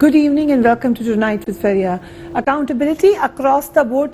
Good evening and welcome to Tonight with Faria. Accountability across the board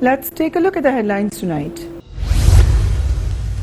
Let's take a look at the headlines tonight.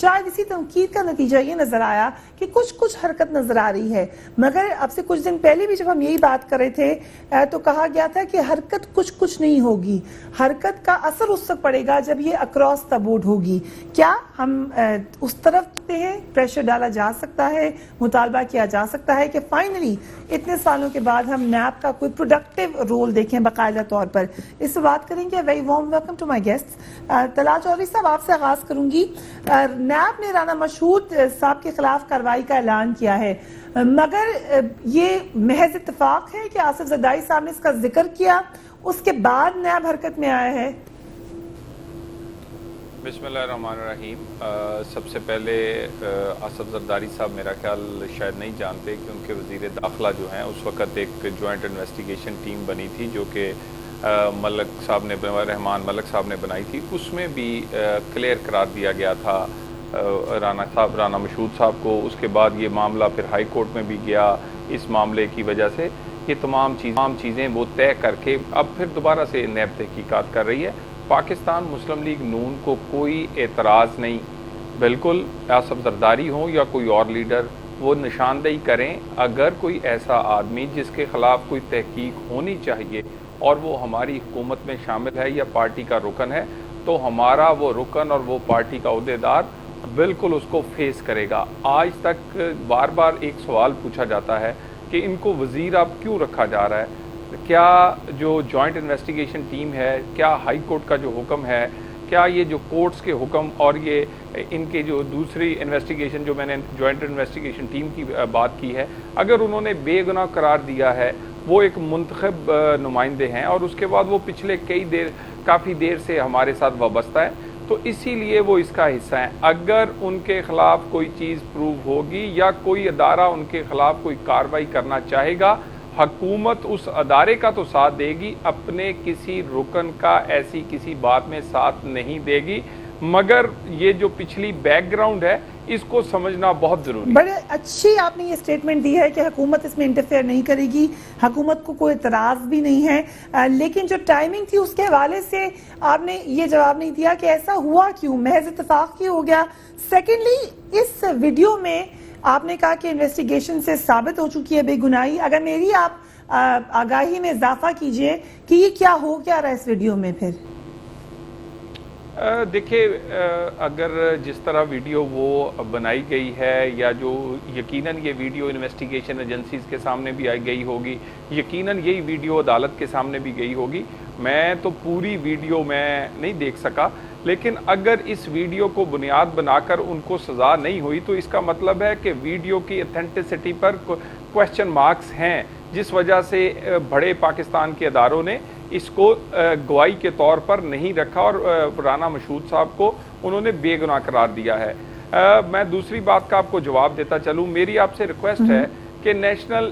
شاید اسی تنقید کا نتیجہ یہ نظر آیا کہ کچھ حرکت نظر آ رہی ہے. مگر اب سے کچھ دن پہلے بھی جب ہم یہی بات کر رہے تھے تو کہا گیا تھا کہ حرکت کچھ نہیں ہوگی, حرکت کا اثر اس وقت پڑے گا جب یہ اکراس دا بورڈ ہوگی. کیا ہم اس طرف ہیں, پریشر ڈالا جا سکتا ہے, مطالبہ کیا جا سکتا ہے کہ فائنلی اتنے سالوں کے بعد ہم نیب کا کوئی پروڈکٹیو رول دیکھیں باقاعدہ طور پر؟ اس سے بات کریں گے. Very warm welcome to my guest. Talal Chaudhry صاحب, آپ سے آغاز کروں گی. نیب نے رانا مشہود صاحب کے خلاف کارروائی کا اعلان کیا ہے, مگر یہ محض اتفاق ہے کہ آصف زرداری صاحب نے اس کا ذکر کیا, اس کے بعد نیب حرکت میں آیا ہے؟ بسم اللہ الرحمن الرحیم. سب سے پہلے آصف زرداری صاحب میرا خیال شاید نہیں جانتے کہ ان کے وزیر داخلہ جو ہیں اس وقت ایک جوائنٹ انویسٹیگیشن ٹیم بنی تھی جو کہ رحمان ملک صاحب نے بنائی تھی. اس میں بھی کلیئر قرار دیا گیا تھا رانا مشہود صاحب کو. اس کے بعد یہ معاملہ پھر ہائی کورٹ میں بھی گیا. اس معاملے کی وجہ سے یہ تمام چیزیں وہ طے کر کے اب پھر دوبارہ سے نیب تحقیقات کر رہی ہے. پاکستان مسلم لیگ نون کو کوئی اعتراض نہیں, بالکل آصف زرداری ہوں یا کوئی اور لیڈر, وہ نشاندہی کریں. اگر کوئی ایسا آدمی جس کے خلاف کوئی تحقیق ہونی چاہیے اور وہ ہماری حکومت میں شامل ہے یا پارٹی کا رکن ہے, تو ہمارا وہ رکن اور وہ پارٹی کا عہدیدار بالکل اس کو فیس کرے گا. آج تک بار بار ایک سوال پوچھا جاتا ہے کہ ان کو وزیر اب کیوں رکھا جا رہا ہے. کیا جو جوائنٹ انویسٹیگیشن ٹیم ہے, کیا ہائی کورٹ کا جو حکم ہے, کیا یہ جو کورٹس کے حکم اور یہ ان کے جو دوسری انویسٹیگیشن جو میں نے جوائنٹ انویسٹیگیشن ٹیم کی بات کی ہے, اگر انہوں نے بے گناہ قرار دیا ہے, وہ ایک منتخب نمائندے ہیں اور اس کے بعد وہ پچھلے کافی دیر سے ہمارے ساتھ وابستہ ہے, تو اسی لیے وہ اس کا حصہ ہیں. اگر ان کے خلاف کوئی چیز پروو ہوگی یا کوئی ادارہ ان کے خلاف کوئی کارروائی کرنا چاہے گا, حکومت اس ادارے کا تو ساتھ دے گی, اپنے کسی رکن کا ایسی کسی بات میں ساتھ نہیں دے گی. مگر یہ جو پچھلی بیک گراؤنڈ ہے اس کو سمجھنا بہت ضروری ہے. بڑے اچھی آپ نے یہ سٹیٹمنٹ دی ہے کہ حکومت اس میں انٹرفیئر نہیں کرے گی, حکومت کو کوئی اعتراض بھی نہیں ہے, لیکن جو ٹائمنگ تھی اس کے حوالے سے آپ نے یہ جواب نہیں دیا کہ ایسا ہوا کیوں, محض اتفاق کی ہو گیا. سیکنڈلی, اس ویڈیو میں آپ نے کہا کہ انویسٹیگیشن سے ثابت ہو چکی ہے بے گناہی. اگر میری آپ آگاہی میں اضافہ کیجئے کہ یہ کیا ہو کیا رہا ہے اس ویڈیو میں پھر؟ دیکھیں, اگر جس طرح ویڈیو وہ بنائی گئی ہے, یا جو یقیناً یہ ویڈیو انویسٹیگیشن ایجنسیز کے سامنے بھی آئی گئی ہوگی, یقیناً یہی ویڈیو عدالت کے سامنے بھی گئی ہوگی. میں تو پوری ویڈیو میں نہیں دیکھ سکا, لیکن اگر اس ویڈیو کو بنیاد بنا کر ان کو سزا نہیں ہوئی تو اس کا مطلب ہے کہ ویڈیو کی اتھینٹسٹی پر کوسچن مارکس ہیں, جس وجہ سے بڑے پاکستان کے اداروں نے اس کو گواہی کے طور پر نہیں رکھا اور رانا مشہود صاحب کو انہوں نے بے گناہ قرار دیا ہے. میں دوسری بات کا آپ کو جواب دیتا چلوں. میری آپ سے ریکویسٹ ہے کہ نیشنل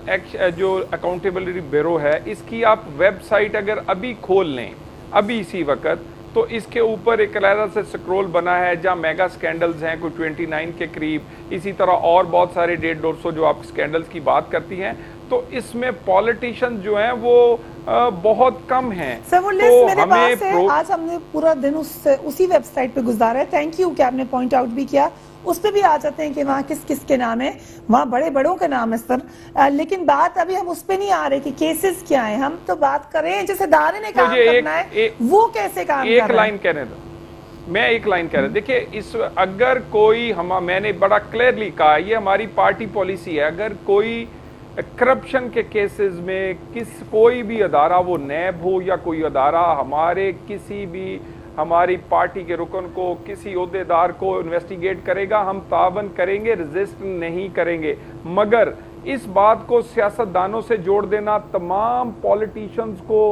جو اکاؤنٹیبلٹی بیورو ہے, اس کی آپ ویب سائٹ اگر ابھی کھول لیں, ابھی اسی وقت, تو اس کے اوپر ایک علیحدہ سے سکرول بنا ہے جہاں میگا سکینڈلز ہیں کوئی 29 کے قریب, اسی طرح اور بہت سارے 150-200 جو آپ سکینڈلز کی بات کرتی ہیں, تو اس میں پولیٹیشن جو ہیں وہ بہت کم ہیں. سر وہ لسٹ میرے پاس ہے, آج ہم نے پورا دن اسی ویب سائٹ پہ گزارا ہے. تھینک یو کہ آپ نے پوائنٹ آؤٹ بھی کیا. اس پہ بھی آ جاتے ہیں کہ وہاں کس کس کے نام ہیں, وہاں بڑے بڑوں کے نام ہے سر. لیکن بات ابھی ہم اس پہ نہیں آ رہے کہ کیسز کیا ہیں, ہم تو بات کر رہے ہیں جیسے ادارے نے کام کرنا ہے وہ کیسے کام کر رہا ہے. ایک لائن کہنے دو, میں ایک لائن کہہ رہا ہوں. دیکھیں, اگر کوئی میں نے بڑا کلیئرلی کہا, یہ ہماری پارٹی پالیسی ہے, اگر کوئی کرپشن کے کیسز میں کوئی بھی ادارہ, وہ نیب ہو یا کوئی ادارہ, ہمارے کسی بھی ہماری پارٹی کے رکن کو, کسی عہدیدار کو انویسٹیگیٹ کرے گا, ہم تعاون کریں گے, ریزسٹ نہیں کریں گے. مگر اس بات کو سیاست دانوں سے جوڑ دینا, تمام پولیٹیشنز کو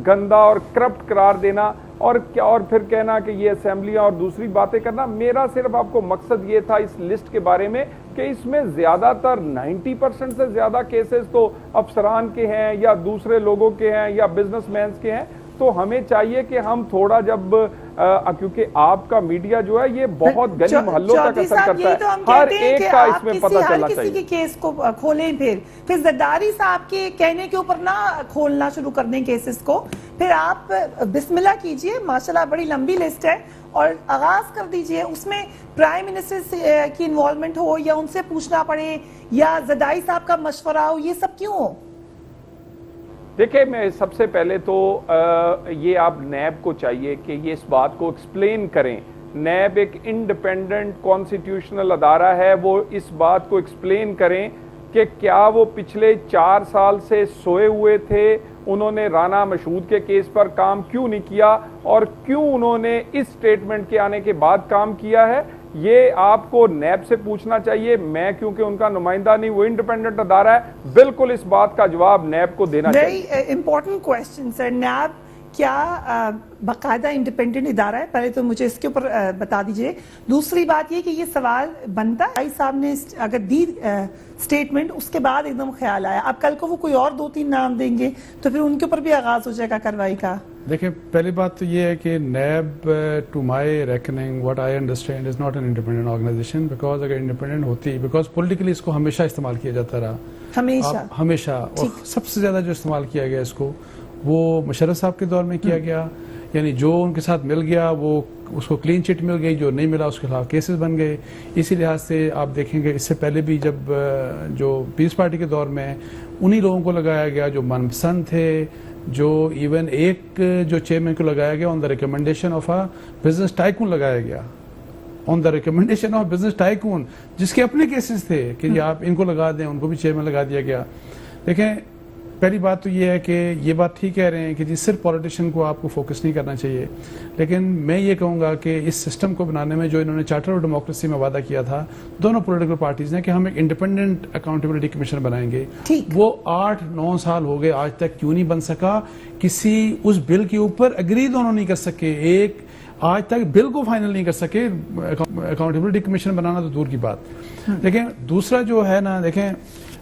گندا اور کرپٹ قرار دینا, اور پھر کہنا کہ یہ اسمبلیاں اور دوسری باتیں کرنا, میرا صرف آپ کو مقصد یہ تھا اس لسٹ کے بارے میں کہ اس میں زیادہ تر 90% سے زیادہ کیسز تو افسران کے ہیں یا دوسرے لوگوں کے ہیں یا بزنس مینز کے ہیں, تو ہمیں چاہیے کہ ہم تھوڑا جب کیونکہ آپ کا میڈیا جو ہے یہ بہت گلی محلوں تک اثر کرتا ہے, ہر ایک کا اس میں پتہ چلنا چاہیے. کسی کے کیس کو کھولیں, پھر زرداری صاحب کے کہنے کے اوپر نہ کھولنا شروع کر دیں کیسز کو, پھر آپ بسم اللہ کیجئے, ماشاءاللہ بڑی لمبی لسٹ ہے, اور آغاز کر دیجئے. اس میں پرائم منسٹر کی انوالومنٹ ہو, یا ان سے پوچھنا پڑے, یا زرداری صاحب کا مشورہ ہو, یہ سب کیوں ہو؟ دیکھیں, میں سب سے پہلے تو یہ آپ نیب کو چاہیے کہ یہ اس بات کو ایکسپلین کریں. نیب ایک انڈیپینڈنٹ کانسٹیٹیوشنل ادارہ ہے, وہ اس بات کو ایکسپلین کریں کہ کیا وہ پچھلے 4 سال سے سوئے ہوئے تھے, انہوں نے رانا مشہود کے کیس پر کام کیوں نہیں کیا, اور کیوں انہوں نے اس سٹیٹمنٹ کے آنے کے بعد کام کیا ہے. یہ آپ کو نیب سے پوچھنا چاہیے. میں کیونکہ ان کا نمائندہ نہیں, وہ انڈیپینڈنٹ ادارہ ہے, بالکل اس بات کا جواب نیب کو دینا چاہیے. ویری امپورٹنٹ کوسچن سر. نیب کیا باقاعدہ انڈیپینڈنٹ ادارہ ہے؟ پہلے تو مجھے اس کے اوپر بتا دیجئے. دوسری بات یہ کہ یہ سوال بنتا ہے, صاحب نے اگر دی سٹیٹمنٹ, اس کے بعد ایک دم خیال آیا, اب کل کو وہ کوئی اور 2-3 نام دیں گے تو پھر ان کے اوپر بھی آغاز ہو جائے گا کارروائی کا. دیکھیں, پہلی بات تو یہ ہے کہ NAB to my reckoning what I understand is not an independent organisation, because اگر انڈیپینڈنٹ ہوتی, بیکاز پولیٹیکلی اس کو ہمیشہ استعمال کیا جاتا رہا, ہمیشہ, اور سب سے زیادہ جو استعمال کیا گیا اس کو وہ مشرف صاحب کے دور میں کیا گیا. یعنی جو ان کے ساتھ مل گیا وہ اس کو کلین چٹ مل گئی, جو نہیں ملا اس کے خلاف کیسز بن گئے. اسی لحاظ سے آپ دیکھیں گے اس سے پہلے بھی جب جو پیس پارٹی کے دور میں انہی لوگوں کو لگایا گیا جو من پسند تھے, جو ایون ایک جو چیئرمین کو لگایا گیا on the recommendation of a business tycoon لگایا گیا, on the recommendation of business tycoon, جس کے اپنے کیسز تھے کہ آپ ان کو لگا دیں, ان کو بھی چیئرمین لگا دیا گیا. دیکھیں, پہلی بات تو یہ ہے کہ یہ بات ٹھیک کہہ رہے ہیں کہ جی صرف پولیٹیشین کو آپ کو فوکس نہیں کرنا چاہیے, لیکن میں یہ کہوں گا کہ اس سسٹم کو بنانے میں جو انہوں نے چارٹر آف ڈیموکریسی میں وعدہ کیا تھا دونوں پولیٹیکل پارٹیز نے کہ ہم ایک انڈیپینڈنٹ اکاؤنٹیبلٹی کمیشن بنائیں گے, وہ 8-9 سال ہو گئے, آج تک کیوں نہیں بن سکا؟ کسی اس بل کے اوپر اگری دونوں نہیں کر سکے, ایک آج تک بل کو فائنل نہیں کر سکے. اکاؤنٹیبلٹی کمیشن بنانا تو دور کی بات. لیکن دوسرا جو ہے نا, دیکھیں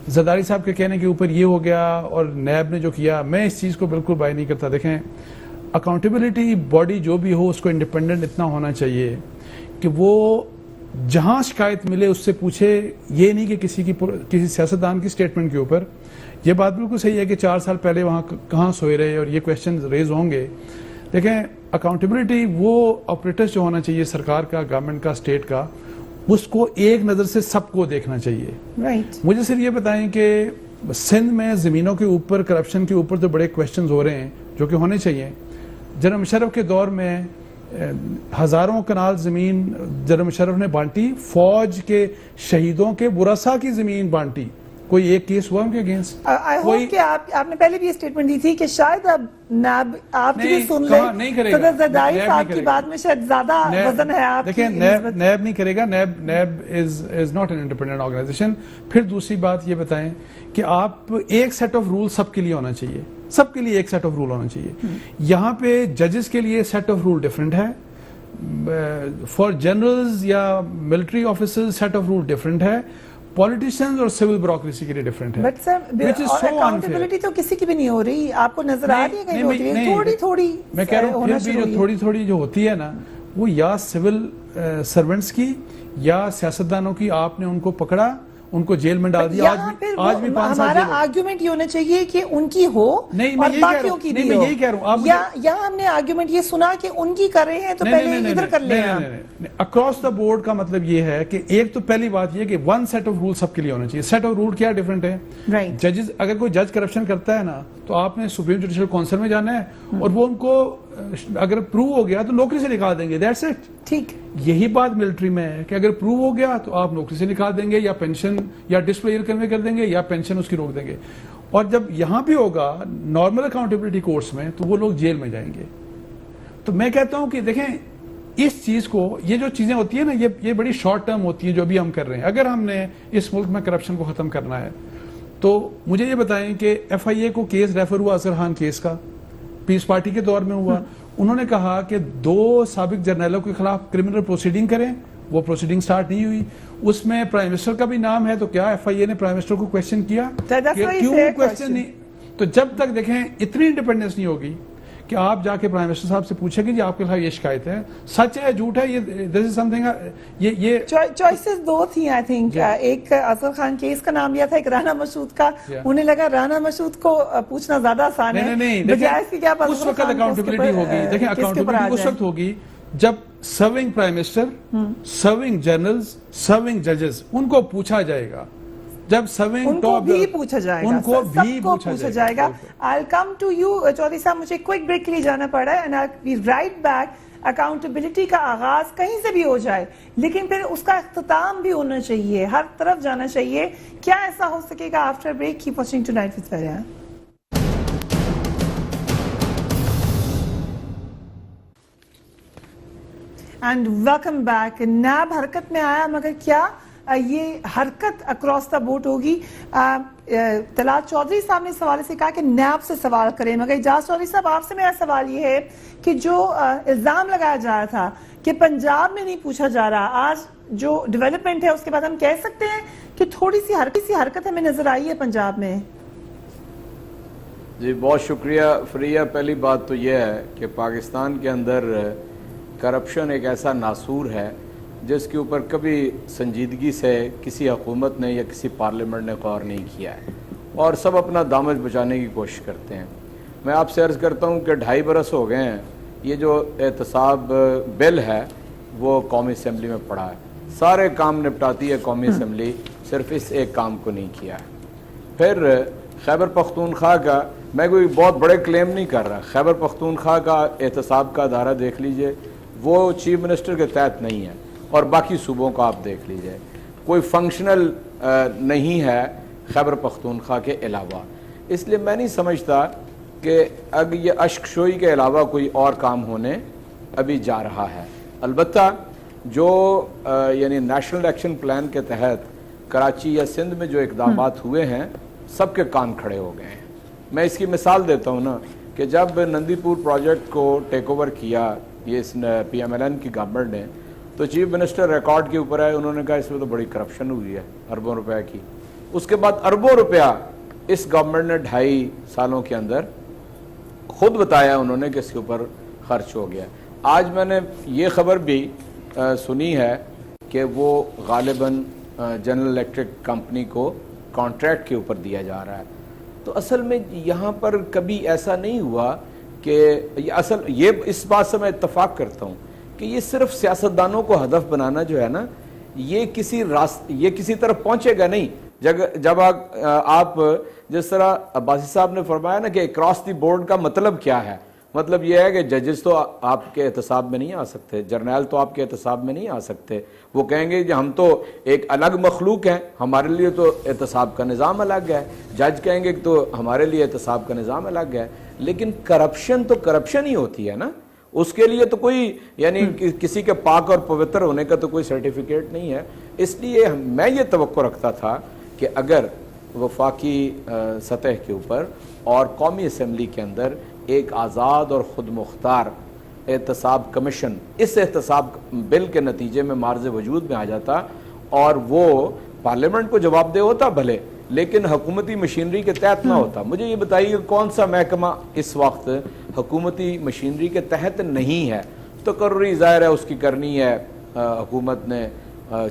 زرداری صاحب کے کہنے کے اوپر یہ ہو گیا اور نیب نے جو کیا, میں اس چیز کو بالکل بائی نہیں کرتا. دیکھیں, اکاؤنٹیبلٹی باڈی جو بھی ہو اس کو انڈیپینڈنٹ اتنا ہونا چاہیے کہ وہ جہاں شکایت ملے اس سے پوچھے, یہ نہیں کہ کسی سیاستدان کی سٹیٹمنٹ کے اوپر. یہ بات بالکل صحیح ہے کہ 4 سال پہلے وہاں کہاں سوئے رہے اور یہ کویشچن ریز ہوں گے. دیکھیں, اکاؤنٹیبلٹی وہ آپریٹرز جو ہونا چاہیے سرکار کا, گورنمنٹ کا, اسٹیٹ کا, اس کو ایک نظر سے سب کو دیکھنا چاہیے. مجھے صرف یہ بتائیں کہ سندھ میں زمینوں کے اوپر کرپشن کے اوپر تو بڑے کویشچنز ہو رہے ہیں جو کہ ہونے چاہیے. جنرل مشرف کے دور میں ہزاروں کنال زمین جنرل مشرف نے بانٹی, فوج کے شہیدوں کے ورثاء کی زمین بانٹی. کوئی ایک کیس ہوا ان کے اگینسٹ؟ کہ آپ نے پہلے بھی یہ سٹیٹمنٹ دی تھی کہ شاید اب نیب آپ کی بھی سن لیں, صدر زرداری صاحب کی بات میں شاید زیادہ وزن ہے آپ. دیکھیں, نیب نہیں کرے گا, NAB is not an independent organisation. پھر دوسری بات یہ بتائیں کہ آپ ایک سیٹ آف رول سب کے لیے ہونا چاہیے, سب کے لیے ایک سیٹ آف رول ہونا چاہیے. یہاں پہ ججز کے لیے سیٹ آف رول ڈفرینٹ ہے, فار جنرلز یا military officers set of rule different ہے, پولیٹیشنز اور سول بیوروکریسی کے لیے ڈفرینٹ ہے. بٹ سر اکاؤنٹیبلٹی تو کسی کی بھی نہیں ہو رہی, آپ کو نظر آ رہی ہے کہیں ہوتی ہے تھوڑی تھوڑی. میں کہہ رہا ہوں پھر بھی جو تھوڑی جو ہوتی ہے نا, وہ یا سول سرونٹس کی یا سیاستدانوں کی, آپ نے ان کو پکڑا, ان کو جیل میں ڈال دیا. آج بھی 5 سال ہمارا آرگیومنٹ یہ ہونا چاہیے کہ ان کی ہو اور باقیوں کی بھی ہو. یہی کہہ رہا ہوں, یا ہم نے آرگیومنٹ یہ سنا کہ ان کی کر رہے ہیں تو پہلے ادھر کر لیں. اکراس دا بورڈ کا مطلب یہ ہے کہ ایک تو پہلی بات یہ کہ ون سیٹ آف رول سب کے لیے ہونا چاہیے. سیٹ آف رول کیا ڈفرینٹ ہے. ججز, اگر کوئی جج کرپشن کرتا ہے نا تو آپ نے سپریم جوڈیشل کونسل میں جانا ہے اور وہ ان کو اگر پروو ہو گیا تو نوکری سے نکال دیں گے, دیٹس اٹ. ٹھیک, یہی بات ملٹری میں ہے کہ اگر پروو ہو گیا تو آپ نوکری سے نکال دیں گے, یا پینشن یا ڈسپلیئر کنوے کر دیں گے, یا پینشن اس کی روک دیں گے. اور جب یہاں بھی ہوگا نارمل اکاؤنٹیبلٹی کورٹس میں تو وہ لوگ جیل میں جائیں گے. تو میں کہتا ہوں کہ دیکھیں, اس چیز کو, یہ جو چیزیں ہوتی ہیں نا, یہ بڑی شارٹ ٹرم ہوتی ہیں جو ابھی ہم کر رہے ہیں. اگر ہم نے اس ملک میں کرپشن کو ختم کرنا ہے تو مجھے یہ بتائیں کہ ایف آئی اے کو کیس ریفر ہوا اظہر خان کیس کا, پیس پارٹی کے دور میں ہوا. انہوں نے کہا کہ 2 سابق جرنیلوں کے خلاف کرمنل پروسیڈنگ کریں, وہ پروسیڈنگ سٹارٹ نہیں ہوئی. اس میں پرائم منسٹر کا بھی نام ہے, تو کیا ایف آئی اے نے پرائم منسٹر کو کویسچن کیا کہ کیوں کویسچن نہیں؟ تو جب تک دیکھیں اتنی انڈیپینڈنس نہیں ہوگی کہ آپ جا کے پرائم منسٹر صاحب سے پوچھیں کہ جی آپ کے خلاف یہ شکایت ہے, سچ ہے جھوٹ ہے, یہ دس از سم تھنگ. یہ چوائسز دو تھیں آئی تھنک, ایک اظہر خان کیس کا نام لیا تھا, ایک رانا مشہود کا. انہیں لگا رانا مشہود کو پوچھنا زیادہ آسان ہے, بجائے اس کی کیا اس وقت اکاؤنٹیبلٹی ہوگی. دیکھیں اکاؤنٹیبلٹی اس وقت ہوگی جب serving prime minister, serving generals, serving ججز, ان کو پوچھا جائے گا. جب ان کو بھی پوچھا جائے گا, ان کو بھی پوچھا جائے گا. I'll come to you Chaudhry صاحب, مجھے کوئک بریک کے لیے جانا پڑ رہا ہے, and I'll be right back. Accountability کا آغاز کہیں سے بھی ہو جائے, لیکن پھر اس کا اختتام بھی ہونا چاہیے, ہر طرف جانا چاہیے. کیا ایسا ہو سکے گا after break? Keep watching tonight with Farihan. And welcome back. NAB حرکت میں آیا, مگر کیا یہ حرکت اکراس دا بورڈ ہوگی؟ طلعت چودھری صاحب نے اس حوالے سے کہا کہ نیب سے سوال کریں, مگر اعجاز چودھری صاحب آپ سے میرا سوال یہ ہے کہ جو الزام لگایا جا رہا تھا کہ پنجاب میں نہیں پوچھا جا رہا, آج جو ڈیولپمنٹ ہے اس کے بعد ہم کہہ سکتے ہیں کہ تھوڑی سی حرکت ہمیں نظر آئی ہے پنجاب میں؟ جی بہت شکریہ فریہ. پہلی بات تو یہ ہے کہ پاکستان کے اندر کرپشن ایک ایسا ناسور ہے جس کے اوپر کبھی سنجیدگی سے کسی حکومت نے یا کسی پارلیمنٹ نے غور نہیں کیا ہے, اور سب اپنا دامن بچانے کی کوشش کرتے ہیں. میں آپ سے عرض کرتا ہوں کہ 2.5 برس ہو گئے ہیں یہ جو احتساب بل ہے وہ قومی اسمبلی میں پڑا ہے. سارے کام نپٹاتی ہے قومی اسمبلی, صرف اس ایک کام کو نہیں کیا ہے. پھر خیبر پختونخوا کا, میں کوئی بہت بڑے کلیم نہیں کر رہا, خیبر پختونخوا کا احتساب کا ادارہ دیکھ لیجئے, وہ چیف منسٹر کے تحت نہیں ہے, اور باقی صوبوں کا آپ دیکھ لیجئے, کوئی فنکشنل نہیں ہے خیبر پختونخوا کے علاوہ. اس لیے میں نہیں سمجھتا کہ اب یہ اشک شوئی کے علاوہ کوئی اور کام ہونے ابھی جا رہا ہے. البتہ جو یعنی نیشنل ایکشن پلان کے تحت کراچی یا سندھ میں جو اقدامات ہوئے ہیں, سب کے کان کھڑے ہو گئے ہیں. میں اس کی مثال دیتا ہوں نا, کہ جب نندی پور پروجیکٹ کو ٹیک اوور کیا یہ اس پی ایم ایل این کی گورنمنٹ نے, تو چیف منسٹر ریکارڈ کے اوپر ہے, انہوں نے کہا اس میں تو بڑی کرپشن ہوئی ہے اربوں روپے کی. اس کے بعد اربوں روپیہ اس گورنمنٹ نے 2.5 سالوں کے اندر خود بتایا انہوں نے کہ اس کے اوپر خرچ ہو گیا. آج میں نے یہ خبر بھی سنی ہے کہ وہ غالباً جنرل الیکٹرک کمپنی کو کانٹریکٹ کے اوپر دیا جا رہا ہے. تو اصل میں یہاں پر کبھی ایسا نہیں ہوا کہ یہ اس بات سے میں اتفاق کرتا ہوں کہ یہ صرف سیاستدانوں کو ہدف بنانا جو ہے نا, یہ کسی طرف پہنچے گا نہیں. جب آپ جس طرح عباسی صاحب نے فرمایا نا کہ اکراس دی بورڈ کا مطلب کیا ہے, مطلب یہ ہے کہ ججز تو آپ کے احتساب میں نہیں آ سکتے, جرنیل تو آپ کے احتساب میں نہیں آ سکتے. وہ کہیں گے کہ ہم تو ایک الگ مخلوق ہیں, ہمارے لیے تو احتساب کا نظام الگ ہے. جج کہیں گے کہ تو ہمارے لیے احتساب کا نظام الگ ہے. لیکن کرپشن تو کرپشن ہی ہوتی ہے نا, اس کے لیے تو کوئی یعنی کسی کے پاک اور پوتر ہونے کا تو کوئی سرٹیفکیٹ نہیں ہے. اس لیے میں یہ توقع رکھتا تھا کہ اگر وفاقی سطح کے اوپر اور قومی اسمبلی کے اندر ایک آزاد اور خود مختار احتساب کمیشن اس احتساب بل کے نتیجے میں معرض وجود میں آ جاتا اور وہ پارلیمنٹ کو جواب دہ ہوتا بھلے, لیکن حکومتی مشینری کے تحت نہ ہوتا. مجھے یہ بتائیے کون سا محکمہ اس وقت حکومتی مشینری کے تحت نہیں ہے؟ تقرری ظاہر ہے اس کی کرنی ہے حکومت نے,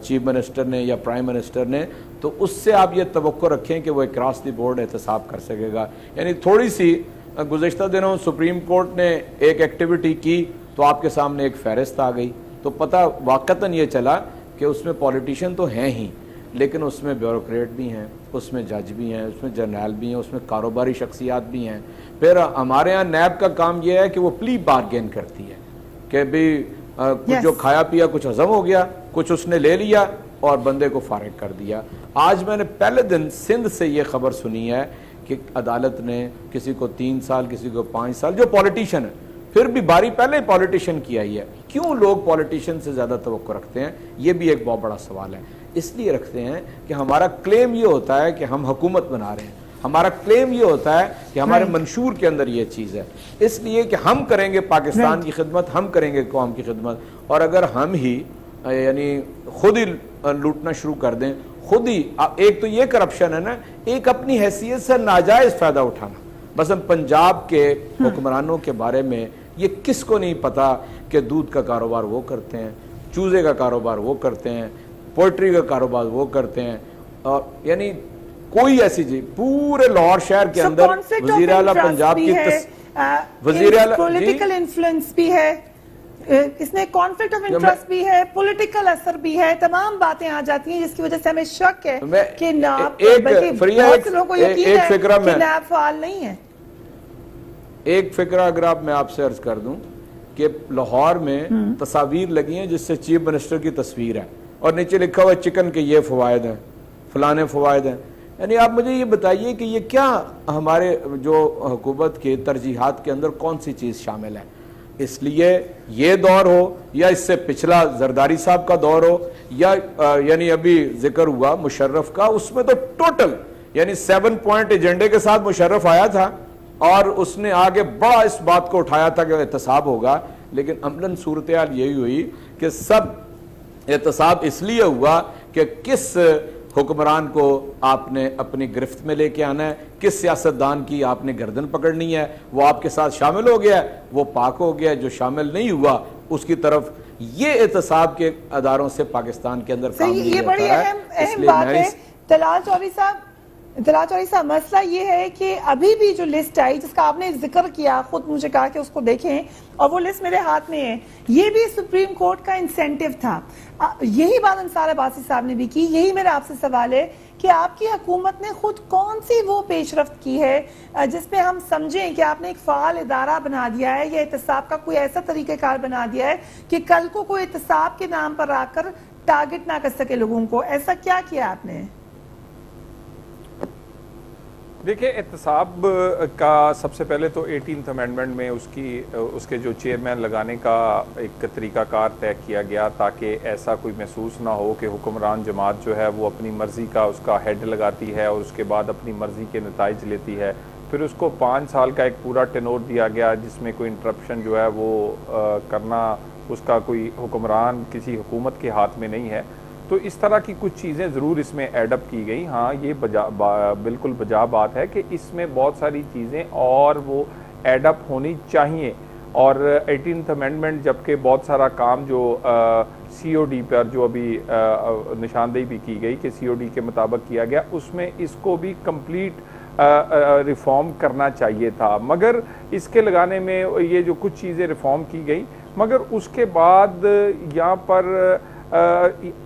چیف منسٹر نے یا پرائم منسٹر نے, تو اس سے آپ یہ توقع رکھیں کہ وہ اکراس دی بورڈ احتساب کر سکے گا. یعنی تھوڑی سی گزشتہ دنوں سپریم کورٹ نے ایک ایکٹیویٹی کی تو آپ کے سامنے ایک فہرست آ گئی, تو پتہ واقعتاً یہ چلا کہ اس میں پولیٹیشین تو ہیں ہی, لیکن اس میں بیوروکریٹ بھی ہیں, اس میں جج بھی ہیں, اس میں جرنیل بھی ہیں, اس میں کاروباری شخصیات بھی ہیں. پھر ہمارے ہاں نیب کا کام یہ ہے کہ وہ پلی بارگین کرتی ہے کہ بھی کچھ جو کھایا پیا کچھ ہضم ہو گیا, کچھ اس نے لے لیا اور بندے کو فارغ کر دیا. آج میں نے پہلے دن سندھ سے یہ خبر سنی ہے کہ عدالت نے کسی کو 3 سال کسی کو 5 سال, جو پولیٹیشین ہے, پھر بھی باری پہلے ہی پولیٹیشین کی آئی ہے. کیوں لوگ پولیٹیشین سے زیادہ توقع رکھتے ہیں؟ یہ بھی ایک بہت بڑا سوال ہے. اس لیے رکھتے ہیں کہ ہمارا کلیم یہ ہوتا ہے کہ ہم حکومت بنا رہے ہیں, ہمارا کلیم یہ ہوتا ہے کہ ہمارے منشور کے اندر یہ چیز ہے, اس لیے کہ ہم کریں گے پاکستان کی خدمت, ہم کریں گے قوم کی خدمت. اور اگر ہم ہی یعنی خود ہی لوٹنا شروع کر دیں, خود ہی, ایک تو یہ کرپشن ہے نا, ایک اپنی حیثیت سے ناجائز فائدہ اٹھانا. مثلا پنجاب کے حکمرانوں کے بارے میں یہ کس کو نہیں پتا کہ دودھ کا کاروبار وہ کرتے ہیں, چوزے کا کاروبار وہ کرتے ہیں, پوئٹری کا کاروبار وہ کرتے ہیں, اور یعنی کوئی ایسی چیز پورے لاہور شہر کے اندر وزیر اعلیٰ پنجاب کی وزیر اعلیٰ پولیٹیکل انفلوئنس بھی ہے, اس میں کانفلکٹ آف انٹرسٹ بھی ہے, پولیٹیکل اثر بھی ہے, تمام باتیں آ جاتی ہیں جس کی وجہ سے ہمیں شک ہے کہ نیب, بلکہ بہت سے لوگوں کو یقین ہے کہ نیب فعال نہیں ہے. ایک فکرہ اگر میں آپ سے عرض کر دوں کہ لاہور میں تصاویر لگی ہیں جس سے چیف منسٹر کی تصویر ہے اور نیچے لکھا ہوا چکن کے یہ فوائد ہیں, فلانے فوائد ہیں. یعنی آپ مجھے یہ بتائیے کہ یہ کیا ہمارے جو حکومت کے ترجیحات کے اندر کون سی چیز شامل ہے؟ اس لیے یہ دور ہو یا اس سے پچھلا زرداری صاحب کا دور ہو یا یعنی ابھی ذکر ہوا مشرف کا, اس میں تو ٹوٹل یعنی 7 پوائنٹ ایجنڈے کے ساتھ مشرف آیا تھا اور اس نے آگے بڑا اس بات کو اٹھایا تھا کہ احتساب ہوگا, لیکن عملاً صورتحال یہی ہوئی کہ سب احتساب اس لیے ہوا کہ کس حکمران کو آپ نے اپنی گرفت میں لے کے آنا ہے, کس سیاستدان کی آپ نے گردن پکڑنی ہے, وہ آپ کے ساتھ شامل ہو گیا ہے, وہ پاک ہو گیا, جو شامل نہیں ہوا اس کی طرف یہ احتساب کے اداروں سے پاکستان کے اندر کام نہیں یہ بڑی اہم بات ہے. طلال چوہدری صاحب, مسئلہ یہ ہے کہ ابھی بھی جو لسٹ آئی جس کا آپ نے ذکر کیا, خود مجھے کہا کہ اس کو دیکھیں, اور وہ لسٹ میرے ہاتھ میں ہے, یہ بھی سپریم کورٹ کا انسینٹیو تھا. یہی بات انصار عباسی صاحب نے بھی کی. یہی میرا آپ سے سوال ہے کہ آپ کی حکومت نے خود کون سی وہ پیش رفت کی ہے جس میں ہم سمجھیں کہ آپ نے ایک فعال ادارہ بنا دیا ہے یا احتساب کا کوئی ایسا طریقہ کار بنا دیا ہے کہ کل کو کوئی احتساب کے نام پر آ کر ٹارگٹ نہ کر سکے لوگوں کو؟ ایسا کیا کیا آپ نے؟ دیکھیں, احتساب کا سب سے پہلے تو 18th امینڈمنٹ میں اس کے جو چیئرمین لگانے کا ایک طریقہ کار طے کیا گیا تاکہ ایسا کوئی محسوس نہ ہو کہ حکمران جماعت جو ہے وہ اپنی مرضی کا اس کا ہیڈ لگاتی ہے اور اس کے بعد اپنی مرضی کے نتائج لیتی ہے. پھر اس کو 5 سال کا ایک پورا ٹینور دیا گیا جس میں کوئی انٹرپشن جو ہے وہ کرنا اس کا کوئی حکمران کسی حکومت کے ہاتھ میں نہیں ہے. تو اس طرح کی کچھ چیزیں ضرور اس میں ایڈ اپ کی گئی. ہاں, یہ بالکل بجا بات ہے کہ اس میں بہت ساری چیزیں اور وہ ایڈ اپ ہونی چاہیے. اور 18th امینڈمنٹ جبکہ بہت سارا کام جو سی او ڈی پر جو ابھی نشاندہی بھی کی گئی کہ سی او ڈی کے مطابق کیا گیا, اس میں اس کو بھی کمپلیٹ ریفارم کرنا چاہیے تھا. مگر اس کے لگانے میں یہ جو کچھ چیزیں ریفارم کی گئی, مگر اس کے بعد یہاں پر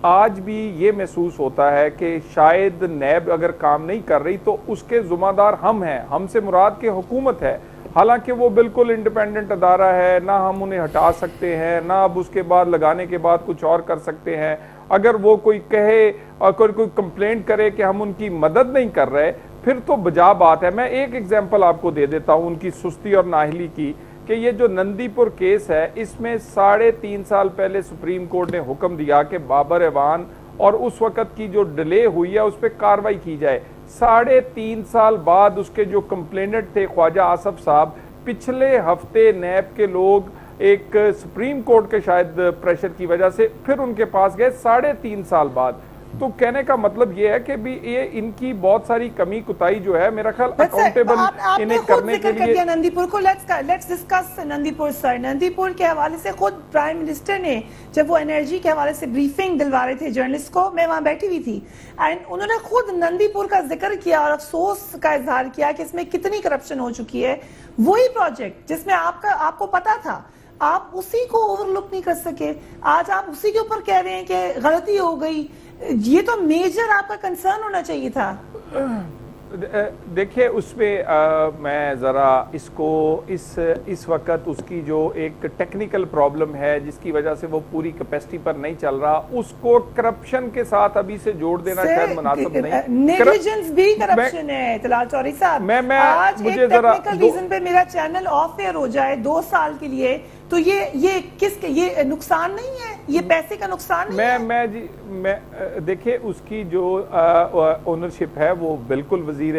آج بھی یہ محسوس ہوتا ہے کہ شاید نیب اگر کام نہیں کر رہی تو اس کے ذمہ دار ہم ہیں. ہم سے مراد کہ حکومت ہے, حالانکہ وہ بالکل انڈیپینڈنٹ ادارہ ہے, نہ ہم انہیں ہٹا سکتے ہیں نہ اب اس کے بعد لگانے کے بعد کچھ اور کر سکتے ہیں. اگر وہ کوئی کہے اور کوئی کمپلینٹ کرے کہ ہم ان کی مدد نہیں کر رہے, پھر تو بجا بات ہے. میں ایک ایگزامپل آپ کو دے دیتا ہوں ان کی سستی اور نااہلی کی, کہ یہ جو نندی پور کیس ہے اس میں 3.5 سال پہلے سپریم کورٹ نے حکم دیا کہ بابر ایوان اور اس وقت کی جو ڈیلے ہوئی ہے اس پہ کاروائی کی جائے. 3.5 سال بعد اس کے جو کمپلیننٹ تھے خواجہ آصف صاحب, پچھلے ہفتے نیب کے لوگ ایک سپریم کورٹ کے شاید پریشر کی وجہ سے پھر ان کے پاس گئے 3.5 سال بعد. تو کہنے کا مطلب یہ ہے کہ بھی یہ ان کی بہت ساری کمی کوتاہی جو ہے میرا خیال اکاؤنٹیبل انہیں کرنے کے لیے. نندی پور کو لیٹس ڈسکس نندی پور سر. نندی پور کے حوالے سے خود پرائم منسٹر نے جب وہ انرجی کے حوالے سے بریفنگ دلوا رہے تھے جرنلسٹ کو, میں وہاں بیٹھی ہوئی تھی, اینڈ انہوں نے خود نندی پور کا ذکر کیا اور افسوس کا اظہار کیا کہ اس میں کتنی کرپشن ہو چکی ہے. وہی پروجیکٹ جس میں آپ کو پتا تھا, آپ اسی کو اوور لک نہیں کر سکے. آج آپ اسی کے اوپر کہہ رہے ہیں کہ غلطی ہو گئی. یہ تو میجر آپ کا کنسرن ہونا چاہیے تھا. دیکھیے, اس پہ میں ذرا اس کو اس وقت اس کی جو ایک ٹیکنیکل پرابلم ہے جس کی وجہ سے وہ پوری کیپیسٹی پر نہیں چل رہا, اس کو کرپشن کے ساتھ ابھی سے جوڑ دینا شاید مناسب نہیں. نیگلیجنس بھی کرپشن ہے طلال چوہدری صاحب. آج ایک ٹیکنیکل ریزن پہ میرا چینل آف ایئر ہو جائے 2 سال کے لیے تو یہ نقصان نہیں ہے, یہ پیسے کا نقصان نہیں ہے. میں دیکھیں, اس کی جو اونرشپ ہے وہ بالکل وزیر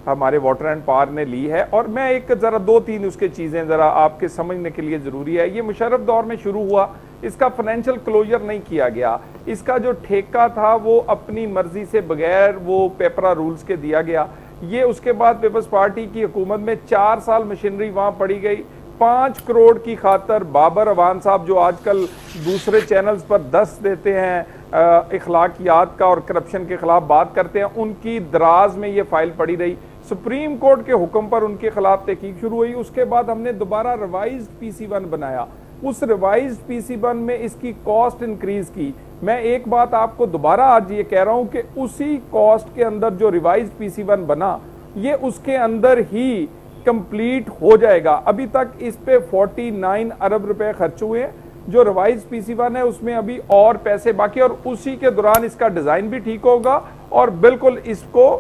ہمارے واٹر اینڈ پاور نے لی ہے. اور میں ایک ذرا 2-3 اس کے چیزیں ذرا آپ کے سمجھنے کے لیے ضروری ہے. یہ مشرف دور میں شروع ہوا, اس کا فائنینشیل کلوجر نہیں کیا گیا. اس کا جو ٹھیکہ تھا وہ اپنی مرضی سے بغیر وہ پیپرا رولز کے دیا گیا. یہ اس کے بعد پیپلز پارٹی کی حکومت میں 4 سال مشینری وہاں پڑی گئی. 5 کروڑ کی خاطر بابر اوان صاحب جو آج کل دوسرے چینلز پر 10 دیتے ہیں اخلاقیات کا اور کرپشن کے خلاف بات کرتے ہیں, ان کی دراز میں یہ فائل پڑی رہی. سپریم کورٹ کے حکم پر ان کے خلاف تحقیق شروع ہوئی. اس کے بعد ہم نے دوبارہ ریوائزڈ PC1 بنایا. اس ریوائزڈ PC1 میں اس کی کاسٹ انکریز کی. میں ایک بات آپ کو دوبارہ آج یہ کہہ رہا ہوں کہ اسی کاسٹ کے اندر جو ریوائزڈ PC1 بنا یہ اس کے اندر ہی کمپلیٹ ہو جائے گا. ابھی تک اس پہ 49 ارب روپے خرچ ہوئے ہیں. جو ریوائز PC1 ہے اس میں ابھی اور پیسے باقی, اور اسی کے دوران اس کا ڈیزائن بھی ٹھیک ہوگا اور بالکل اس کو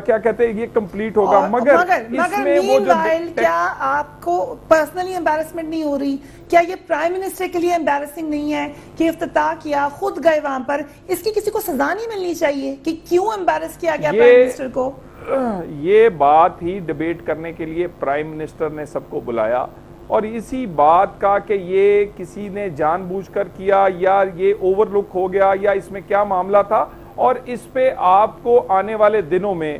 کیا کہتے ہیں یہ کمپلیٹ ہوگا. مگر اس میں وہ جو کیا آپ کو پرسنلی امبیرسمنٹ نہیں ہو رہی؟ کیا یہ پرائم منسٹر کے لیے امبیرسنگ نہیں ہے کہ افتتاح کیا, خود گئے وہاں پر, اس کی کسی کو سزا نہیں ملنی چاہیے کہ کیوں امبیرس کیا گیا پرائم منسٹر کو؟ یہ بات ہی ڈیبیٹ کرنے کے لیے پرائم منسٹر نے سب کو بلایا, اور اسی بات کا کہ یہ کسی نے جان بوجھ کر کیا یا یہ اوور لک ہو گیا یا اس میں کیا معاملہ تھا. اور اس پہ آپ کو آنے والے دنوں میں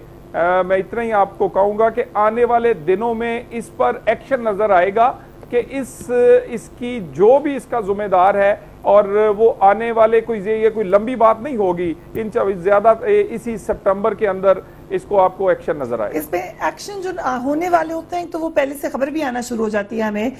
میں اتنا ہی آپ کو کہوں گا کہ آنے والے دنوں میں اس پر ایکشن نظر آئے گا کہ اس کی جو بھی اس کا ذمہ دار ہے, اور وہ آنے والے یہ کوئی لمبی بات نہیں ہوگی, زیادہ اسی سپٹمبر کے اندر اس کو آپ کو ایکشن نظر آئے. اس پہ ایکشن جو ہونے والے ہوتے ہیں تو وہ پہلے سے خبر بھی آنا شروع ہو جاتی ہے ہمیں.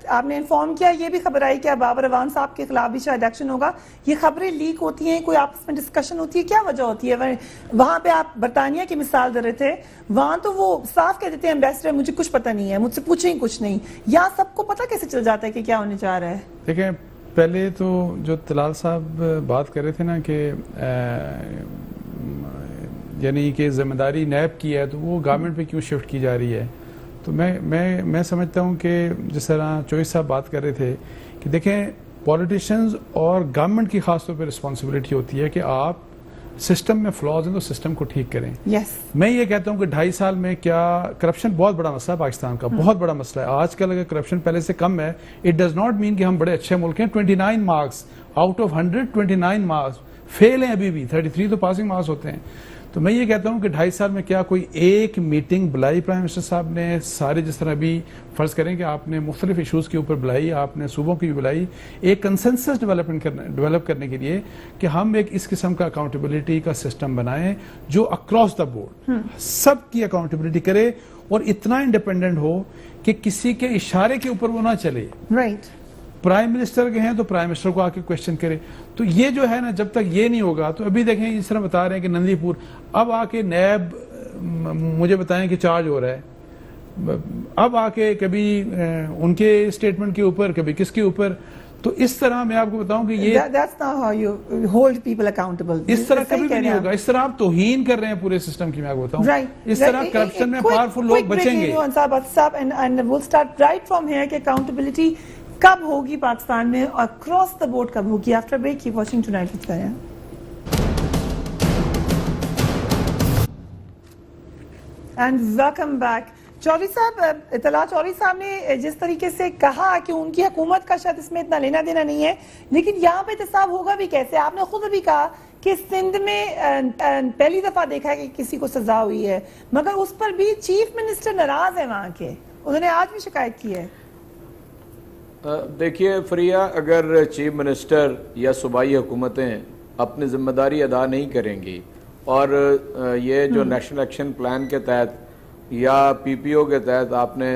آپ نے انفارم کیا, یہ بھی خبر آئی کہ بابر اوان صاحب کے خلاف بھی شاید ایکشن ہوگا. یہ خبریں لیک ہوتی ہیں, کوئی آپس میں ڈسکشن ہوتی ہے, کیا وجہ ہوتی ہے؟ وہاں پہ آپ برطانیہ کی مثال دے رہے تھے, وہاں تو وہ صاف کہہ دیتے ہیں ایمبیسڈر مجھے کچھ پتہ نہیں ہے, مجھ سے پوچھیں کچھ نہیں. یہاں سب کو پتہ کیسے چل جاتا ہے کہ کیا ہونے جا رہا ہے؟ دیکھیں پہلے تو جو طلال صاحب بات کر رہے تھے نا کہ یعنی کہ ذمہ داری نیب کی ہے تو وہ گورنمنٹ پہ کیوں شفٹ کی جا رہی ہے, تو میں سمجھتا ہوں کہ جس طرح چوہی صاحب بات کر رہے تھے کہ دیکھیں پولیٹیشنز اور گورنمنٹ کی خاص طور پہ رسپانسبلٹی ہوتی ہے کہ آپ سسٹم میں فلاز ہیں تو سسٹم کو ٹھیک کریں. میں یہ کہتا ہوں کہ 2.5 سال میں کیا کرپشن بہت بڑا مسئلہ ہے پاکستان کا, بہت بڑا مسئلہ ہے. آج کل اگر کرپشن پہلے سے کم ہے, اٹ ڈز ناٹ مین کہ ہم بڑے اچھے ملک ہیں. 29 مارکس آؤٹ آف 100 29 مارکس فیل ہیں ابھی بھی, 33 تو پاسنگ مارکس ہوتے ہیں. تو میں یہ کہتا ہوں کہ 2.5 سال میں کیا کوئی ایک میٹنگ بلائی پرائم منسٹر صاحب نے سارے, جس طرح بھی فرض کریں کہ آپ نے مختلف ایشوز کے اوپر بلائی, آپ نے صوبوں کی بھی بلائی, ایک کنسنسس ڈیولپ کرنے کے لیے کہ ہم ایک اس قسم کا اکاؤنٹیبلٹی کا سسٹم بنائیں جو اکراس دا بورڈ سب کی اکاؤنٹیبلٹی کرے اور اتنا انڈیپینڈنٹ ہو کہ کسی کے اشارے کے اوپر وہ نہ چلے. پرائم منسٹر کے ہیں تو پرائم منسٹر کو آ کے کوشچن کرے. تو یہ جو ہے نا, جب تک یہ نہیں ہوگا تو ابھی دیکھیں اس طرح بتا رہے ہیں کہ نندی پور اب آ کے نیب مجھے بتائیں کہ چارج ہو رہا ہے, اب آ کے کبھی ان کے اسٹیٹمنٹ کے اوپر کبھی کس کے اوپر. تو اس طرح میں آپ کو بتاؤں کہ یہ اس طرح کبھی بھی نہیں ہوگا. اس طرح آپ توہین کر رہے ہیں پورے سسٹم کی. میں آپ کو بتاؤں اس طرح کرپشن میں پاورفل لوگ بچیں گے. کب ہوگی پاکستان میں اور کراس دا بورڈ کب ہوگی؟ After break keep watching tonight with Fariha. And welcome back. Chaudhry صاحب, اطلاع چودھری صاحب نے جس طریقے سے کہا کہ ان کی حکومت کا شاید اس میں اتنا لینا دینا نہیں ہے, لیکن یہاں پہ احتساب ہوگا بھی کیسے؟ آپ نے خود بھی کہا کہ سندھ میں پہلی دفعہ دیکھا ہے کہ کسی کو سزا ہوئی ہے, مگر اس پر بھی چیف منسٹر ناراض ہے وہاں کے, انہوں نے آج بھی شکایت کی ہے. دیکھیے فریہ, اگر چیف منسٹر یا صوبائی حکومتیں اپنی ذمہ داری ادا نہیں کریں گی اور یہ جو نیشنل ایکشن پلان کے تحت یا PPO کے تحت آپ نے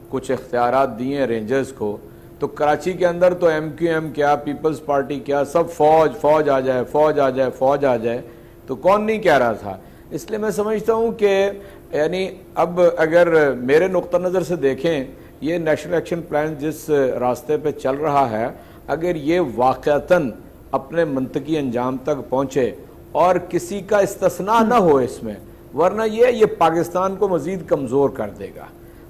کچھ اختیارات دیے ہیں رینجرز کو, تو کراچی کے اندر تو MQM کیا, پیپلز پارٹی کیا, سب فوج آ جائے, فوج آ جائے, فوج آ جائے, تو کون نہیں کہہ رہا تھا. اس لیے میں سمجھتا ہوں کہ یعنی اب اگر میرے نقطہ نظر سے دیکھیں یہ نیشنل ایکشن پلان جس راستے پہ چل رہا ہے, اگر یہ واقعتاً اپنے منطقی انجام تک پہنچے اور کسی کا استثناء نہ ہو اس میں, ورنہ یہ پاکستان کو مزید کمزور کر دے گا.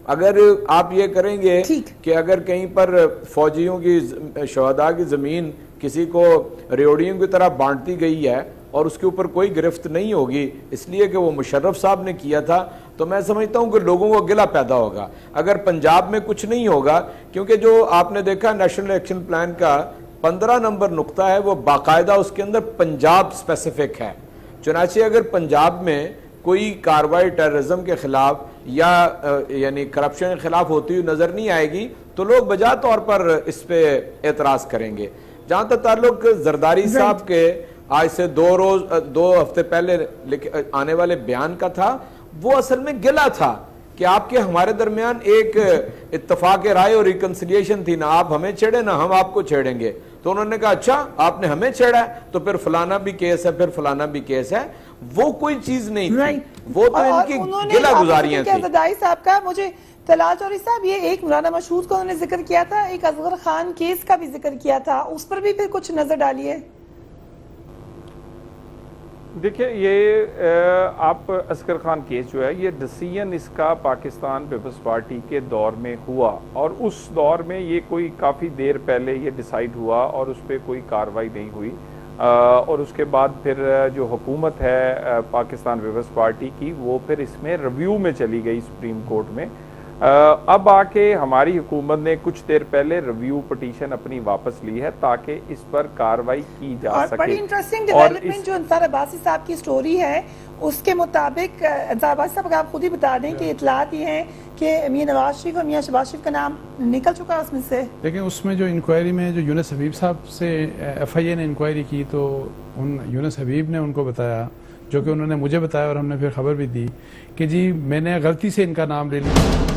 اگر آپ یہ کریں گے کہ اگر کہیں پر فوجیوں کی شہداء کی زمین کسی کو ریوڑیوں کی طرح بانٹتی گئی ہے اور اس کے اوپر کوئی گرفت نہیں ہوگی اس لیے کہ وہ مشرف صاحب نے کیا تھا, تو میں سمجھتا ہوں کہ لوگوں کو گلہ پیدا ہوگا. اگر پنجاب میں کچھ نہیں ہوگا, کیونکہ جو آپ نے دیکھا نیشنل ایکشن پلان کا 15 نمبر نقطہ ہے وہ باقاعدہ اس کے اندر پنجاب اسپیسیفک ہے. چنانچہ اگر پنجاب میں کوئی کارروائی ٹیررزم کے خلاف یا یعنی کرپشن کے خلاف ہوتی ہوئی نظر نہیں آئے گی تو لوگ بجا طور پر اس پہ اعتراض کریں گے. جہاں تک تعلق زرداری صاحب کے آج سے 2 ہفتے پہلے آنے والے بیان کا تھا, وہ اصل میں گلا تھا کہ آپ کے ہمارے درمیان ایک اتفاق رائے اور ریکنسیلیشن تھی, نہ آپ ہمیں چھیڑے نہ ہم آپ کو چھیڑیں گے. تو انہوں نے کہا اچھا آپ نے ہمیں چھیڑا ہے تو پھر فلانا بھی کیس ہے, پھر فلانا بھی کیس ہے. وہ کوئی چیز نہیں تھی, وہ تو ان کی گلہ گزاریاں تھی. زرداری صاحب کا مجھے طلال چوہدری صاحب یہ ایک مولانا مشہود کا انہوں نے ذکر کیا تھا, ایک اصغر خان کیس کا بھی ذکر کیا تھا, اس پر بھی پھر کچھ نظر ڈالیے. دیکھیں یہ اصغر خان کیس جو ہے یہ ڈیسیژن اس کا پاکستان پیپلز پارٹی کے دور میں ہوا, اور اس دور میں یہ کوئی کافی دیر پہلے یہ ڈیسائیڈ ہوا اور اس پہ کوئی کارروائی نہیں ہوئی, اور اس کے بعد پھر جو حکومت ہے پاکستان پیپلز پارٹی کی وہ پھر اس میں ریویو میں چلی گئی سپریم کورٹ میں. اب آ کے ہماری حکومت نے کچھ دیر پہلے ریویو پٹیشن اپنی واپس لی ہے تاکہ اس پر کارروائی کی جا سکے. اور بڑی انٹرسٹنگ ڈیولپمنٹ جو انصار عباسی صاحب کی سٹوری ہے اس کے مطابق انصار عباسی صاحب اگر آپ خود ہی بتا دیں کہ اطلاعات یہ ہیں کہ میاں نواز شریف اور میاں شہباز شریف کا نام نکل چکا ہے اس میں سے. لیکن اس میں جو انکوائری میں جو یونس حبیب صاحب سے ایف آئی اے نے انکوائری کی تو یونس حبیب نے ان کو بتایا, جو کہ انہوں نے مجھے بتایا اور ہم نے پھر خبر بھی دی کہ جی میں نے غلطی سے ان کا نام لے لیا.